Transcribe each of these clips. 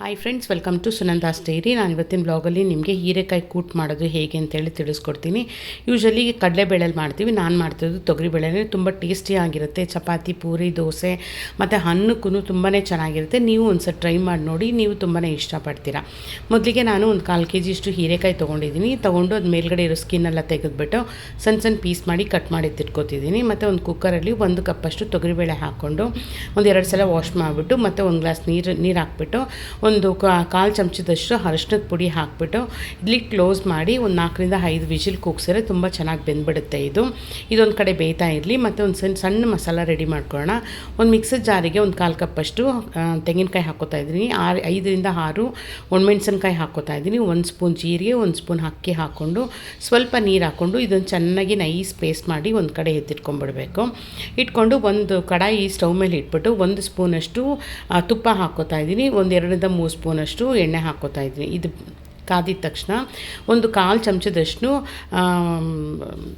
Hi friends, welcome to Sunanda's diary. ನಾನು ಇವತ್ತಿನ ಬ್ಲಾಗಲ್ಲಿ ನಿಮಗೆ ಹೀರೆಕಾಯಿ ಕೂಟ್ ಮಾಡೋದು ಹೇಗೆ ಅಂತೇಳಿ ತಿಳಿಸ್ಕೊಡ್ತೀನಿ. ಯೂಶಲಿ ಕಡಲೆಬೇಳೆಲಿ ಮಾಡ್ತೀವಿ, ನಾನು ಮಾಡ್ತಿರೋದು ತೊಗರಿಬೇಳೆನೇ. ತುಂಬ ಟೇಸ್ಟಿಯಾಗಿರುತ್ತೆ. ಚಪಾತಿ, ಪೂರಿ, ದೋಸೆ ಮತ್ತು ಅನ್ನಕ್ಕೂ ತುಂಬಾ ಚೆನ್ನಾಗಿರುತ್ತೆ. ನೀವು ಒಂದು ಸಲ ಟ್ರೈ ಮಾಡಿ ನೋಡಿ, ನೀವು ತುಂಬಾ ಇಷ್ಟಪಡ್ತೀರಾ. ಮೊದಲಿಗೆ ನಾನು ಒಂದು 1/4 kg ಅಷ್ಟು ಹೀರೆಕಾಯಿ ತೊಗೊಂಡಿದ್ದೀನಿ. ತೊಗೊಂಡು ಅದು ಮೇಲ್ಗಡೆ ಇರೋ ಸ್ಕಿನ್ನೆಲ್ಲ ತೆಗೆದುಬಿಟ್ಟು ಸಣ್ಣ ಸಣ್ಣ ಪೀಸ್ ಮಾಡಿ ಕಟ್ ಮಾಡಿ ತಿಟ್ಕೊತಿದ್ದೀನಿ. ಮತ್ತು ಒಂದು ಕುಕ್ಕರಲ್ಲಿ 1 ಕಪ್ಪಷ್ಟು ತೊಗರಿಬೇಳೆ ಹಾಕ್ಕೊಂಡು ಒಂದು 2 ಸಲ ವಾಶ್ ಮಾಡಿಬಿಟ್ಟು ಮತ್ತು 1 ಗ್ಲಾಸ್ ನೀರು ಹಾಕ್ಬಿಟ್ಟು ಒಂದು 1/4 ಚಮಚದಷ್ಟು ಅರಿಶಿನದ ಪುಡಿ ಹಾಕಿಬಿಟ್ಟು ಇಲ್ಲಿ ಕ್ಲೋಸ್ ಮಾಡಿ ಒಂದು 4 ರಿಂದ 5 ವಿಜಿಲ್ ಕೂಗ್ಸಿದ್ರೆ ತುಂಬ ಚೆನ್ನಾಗಿ ಬೆಂದ್ಬಿಡುತ್ತೆ. ಇದೊಂದು ಕಡೆ ಬೇಯ್ತಾ ಇರಲಿ. ಮತ್ತು ಒಂದು ಸಣ್ಣ ಮಸಾಲ ರೆಡಿ ಮಾಡ್ಕೊಳ್ಳೋಣ. ಒಂದು ಮಿಕ್ಸರ್ ಜಾರಿಗೆ ಒಂದು 1/4 ಕಪ್ಪಷ್ಟು ತೆಂಗಿನಕಾಯಿ ಹಾಕ್ಕೋತಾ ಇದ್ದೀನಿ. 5 ರಿಂದ 6 ಒಣಮೆಣಸಿನ್ಕಾಯಿ ಹಾಕ್ಕೋತಾ ಇದ್ದೀನಿ. 1 ಸ್ಪೂನ್ ಜೀರಿಗೆ, 1 ಸ್ಪೂನ್ ಅಕ್ಕಿ ಹಾಕ್ಕೊಂಡು ಸ್ವಲ್ಪ ನೀರು ಹಾಕ್ಕೊಂಡು ಇದನ್ನು ಚೆನ್ನಾಗಿ ನೈಸ್ ಪೇಸ್ಟ್ ಮಾಡಿ ಒಂದು ಕಡೆ ಎತ್ತಿಟ್ಕೊಂಡ್ಬಿಡಬೇಕು. ಇಟ್ಕೊಂಡು ಒಂದು ಕಡಾಯಿ ಸ್ಟವ್ ಮೇಲೆ ಇಟ್ಬಿಟ್ಟು 1 ಸ್ಪೂನಷ್ಟು ತುಪ್ಪ ಹಾಕ್ಕೋತಾ ಇದ್ದೀನಿ. ಒಂದು 2 ರಿಂದ 3 ಸ್ಪೂನಷ್ಟು ಎಣ್ಣೆ ಹಾಕ್ಕೋತಾ ಇದ್ದೀನಿ. ಇದು ಕಾದಿದ ತಕ್ಷಣ ಒಂದು 1/4 ಚಮಚದಷ್ಟು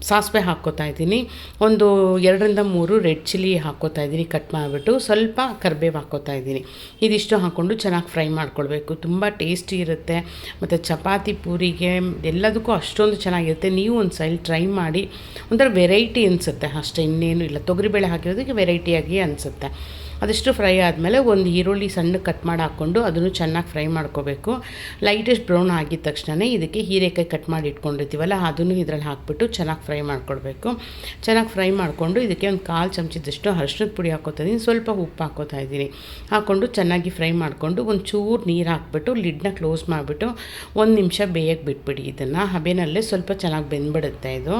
ಸಾಸಿವೆ ಹಾಕ್ಕೋತಾ ಇದ್ದೀನಿ. ಒಂದು 2 ರಿಂದ 3 ರೆಡ್ ಚಿಲ್ಲಿ ಹಾಕ್ಕೋತಾ ಇದ್ದೀನಿ ಕಟ್ ಮಾಡಿಬಿಟ್ಟು. ಸ್ವಲ್ಪ ಕರಿಬೇವು ಹಾಕ್ಕೋತಾ ಇದ್ದೀನಿ. ಇದಿಷ್ಟು ಹಾಕ್ಕೊಂಡು ಚೆನ್ನಾಗಿ ಫ್ರೈ ಮಾಡ್ಕೊಳ್ಬೇಕು. ತುಂಬ ಟೇಸ್ಟಿ ಇರುತ್ತೆ ಮತ್ತು ಚಪಾತಿ, ಪೂರಿಗೆ ಎಲ್ಲದಕ್ಕೂ ಅಷ್ಟೊಂದು ಚೆನ್ನಾಗಿರುತ್ತೆ. ನೀವು ಒಂದು ಸಲ ಟ್ರೈ ಮಾಡಿ. ಒಂಥರ ವೆರೈಟಿ ಅನಿಸುತ್ತೆ ಅಷ್ಟೇ, ಇನ್ನೇನು ಇಲ್ಲ. ತೊಗರಿಬೇಳೆ ಹಾಕಿರೋದಕ್ಕೆ ವೆರೈಟಿಯಾಗಿ ಅನಿಸುತ್ತೆ. ಅದಷ್ಟು ಫ್ರೈ ಆದಮೇಲೆ ಒಂದು ಈರುಳ್ಳಿ ಸಣ್ಣ ಕಟ್ ಮಾಡಿ ಹಾಕ್ಕೊಂಡು ಅದನ್ನು ಚೆನ್ನಾಗಿ ಫ್ರೈ ಮಾಡ್ಕೋಬೇಕು. ಲೈಟೆಸ್ಟ್ ಬ್ರೌನ್ ಆಗಿದ ತಕ್ಷಣ ಇದಕ್ಕೆ ಹೀರೆಕಾಯಿ ಕಟ್ ಮಾಡಿ ಇಟ್ಕೊಂಡಿರ್ತೀವಲ್ಲ ಅದನ್ನು ಇದರಲ್ಲಿ ಹಾಕ್ಬಿಟ್ಟು ಚೆನ್ನಾಗಿ ಫ್ರೈ ಮಾಡ್ಕೊಳ್ಬೇಕು. ಚೆನ್ನಾಗಿ ಫ್ರೈ ಮಾಡಿಕೊಂಡು ಇದಕ್ಕೆ ಒಂದು 1/4 ಚಮಚದಷ್ಟು ಅರಿಶಿನದ ಪುಡಿ ಹಾಕ್ಕೋತಾ ಇದ್ದೀನಿ. ಸ್ವಲ್ಪ ಉಪ್ಪು ಹಾಕ್ಕೋತಾ ಇದ್ದೀನಿ. ಹಾಕ್ಕೊಂಡು ಚೆನ್ನಾಗಿ ಫ್ರೈ ಮಾಡಿಕೊಂಡು ಒಂದು ಚೂರು ನೀರು ಹಾಕ್ಬಿಟ್ಟು ಲಿಡ್ನ ಕ್ಲೋಸ್ ಮಾಡಿಬಿಟ್ಟು 1 ನಿಮಿಷ ಬೇಯಕ್ಕೆ ಬಿಟ್ಬಿಡಿ. ಇದನ್ನು ಹಬೆನಲ್ಲೇ ಸ್ವಲ್ಪ ಚೆನ್ನಾಗಿ ಬೆಂದ್ಬಿಡುತ್ತೆ. ಇದು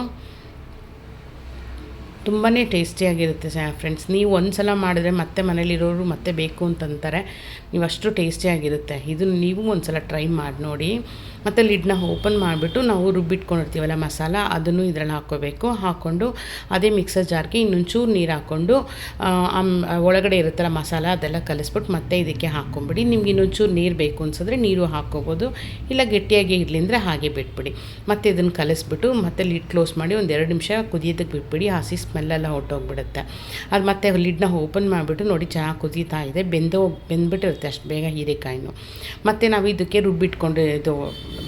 ತುಂಬಾ ಟೇಸ್ಟಿಯಾಗಿರುತ್ತೆ ಫ್ರೆಂಡ್ಸ್. ನೀವು ಒಂದು ಸಲ ಮಾಡಿದ್ರೆ ಮತ್ತೆ ಮನೇಲಿರೋರು ಮತ್ತೆ ಬೇಕು ಅಂತಂತಾರೆ. ನೀವು ಅಷ್ಟು ಟೇಸ್ಟಿಯಾಗಿರುತ್ತೆ. ಇದನ್ನು ನೀವು ಒಂದು ಸಲ ಟ್ರೈ ಮಾಡಿ ನೋಡಿ. ಮತ್ತು ಲಿಡ್ನ ಓಪನ್ ಮಾಡಿಬಿಟ್ಟು ನಾವು ರುಬ್ಬಿಟ್ಕೊಂಡಿರ್ತೀವಲ್ಲ ಮಸಾಲ, ಅದನ್ನು ಇದರಲ್ಲಿ ಹಾಕ್ಕೋಬೇಕು. ಹಾಕ್ಕೊಂಡು ಅದೇ ಮಿಕ್ಸರ್ ಜಾರ್ಗೆ ಇನ್ನೊಂಚೂರು ನೀರು ಹಾಕ್ಕೊಂಡು ಒಳಗಡೆ ಇರುತ್ತಲ್ಲ ಮಸಾಲ ಅದೆಲ್ಲ ಕಲಿಸ್ಬಿಟ್ಟು ಮತ್ತೆ ಇದಕ್ಕೆ ಹಾಕ್ಕೊಂಬಿಡಿ. ನಿಮ್ಗೆ ಇನ್ನೊಂಚೂರು ನೀರು ಬೇಕು ಅನ್ಸಿದ್ರೆ ನೀರು ಹಾಕ್ಕೋಬೋದು. ಇಲ್ಲ ಗಟ್ಟಿಯಾಗಿ ಇರಲಿ ಅಂದರೆ ಹಾಗೆ ಬಿಟ್ಬಿಡಿ. ಮತ್ತು ಇದನ್ನು ಕಲಿಸ್ಬಿಟ್ಟು ಮತ್ತೆ ಲಿಡ್ ಕ್ಲೋಸ್ ಮಾಡಿ ಒಂದು 2 ನಿಮಿಷ ಕುದಿಯೋದಕ್ಕೆ ಬಿಟ್ಬಿಡಿ. ಹಸಿ ಸ್ಮೆಲ್ಲೆಲ್ಲ ಹೊರಟೋಗ್ಬಿಡುತ್ತೆ. ಅದು ಮತ್ತೆ ಲಿಡ್ನ ಓಪನ್ ಮಾಡಿಬಿಟ್ಟು ನೋಡಿ ಚೆನ್ನಾಗಿ ಕುದೀತಾ ಇದೆ. ಬೆಂದ್ಬಿಟ್ಟಿರುತ್ತೆ ಅಷ್ಟು ಬೇಗ ಹೀರೆಕಾಯಿನೂ. ಮತ್ತು ನಾವು ಇದಕ್ಕೆ ರುಬ್ಬಿಟ್ಕೊಂಡು ಇದು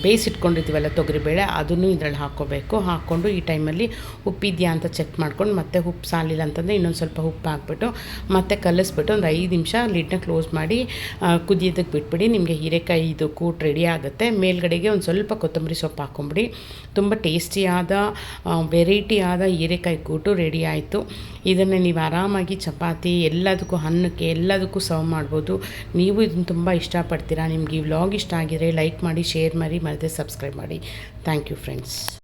ಬೇಯಿಸಿಟ್ಕೊಂಡಿರ್ತೀವಲ್ಲ ತೊಗರಿಬೇಳೆ, ಅದನ್ನು ಇದರಲ್ಲಿ ಹಾಕ್ಕೋಬೇಕು. ಹಾಕ್ಕೊಂಡು ಈ ಟೈಮಲ್ಲಿ ಉಪ್ಪಿದೆಯಾ ಅಂತ ಚೆಕ್ ಮಾಡ್ಕೊಂಡು ಮತ್ತೆ ಉಪ್ಪು ಸಾಲಿಲ್ಲ ಅಂತಂದರೆ ಇನ್ನೊಂದು ಸ್ವಲ್ಪ ಉಪ್ಪು ಹಾಕ್ಬಿಟ್ಟು ಮತ್ತೆ ಕಲಿಸ್ಬಿಟ್ಟು ಒಂದು 5 ನಿಮಿಷ ಲಿಡ್ನ ಕ್ಲೋಸ್ ಮಾಡಿ ಕುದಿಯೋದಕ್ಕೆ ಬಿಟ್ಬಿಡಿ. ನಿಮಗೆ ಹೀರೆಕಾಯಿ ಇದು ಕೂಟ್ ರೆಡಿ ಆಗುತ್ತೆ. ಮೇಲ್ಗಡೆಗೆ ಒಂದು ಸ್ವಲ್ಪ ಕೊತ್ತಂಬರಿ ಸೊಪ್ಪು ಹಾಕ್ಕೊಂಬಿಡಿ. ತುಂಬ ಟೇಸ್ಟಿಯಾದ ವೆರೈಟಿಯಾದ ಹೀರೆಕಾಯಿ ಕೂಟು ರೆಡಿ ಆಯಿತು. ಇದನ್ನು ನೀವು ಆರಾಮಾಗಿ ಚಪಾತಿ ಎಲ್ಲದಕ್ಕೂ, ಅನ್ನಕ್ಕೆ ಎಲ್ಲದಕ್ಕೂ ಸರ್ವ್ ಮಾಡ್ಬೋದು. ನೀವು ಇದನ್ನು ತುಂಬ ಇಷ್ಟಪಡ್ತೀರಾ. ನಿಮ್ಗೆ ಈ ವ್ಲಾಗ್ ಇಷ್ಟ ಆಗಿದ್ರೆ ಲೈಕ್ ಮಾಡಿ, ಶೇರ್ ಮಾಡಿ ಮತ್ತು ಸಬ್ಸ್ಕ್ರೈಬ್ ಮಾಡಿ. Thank you friends.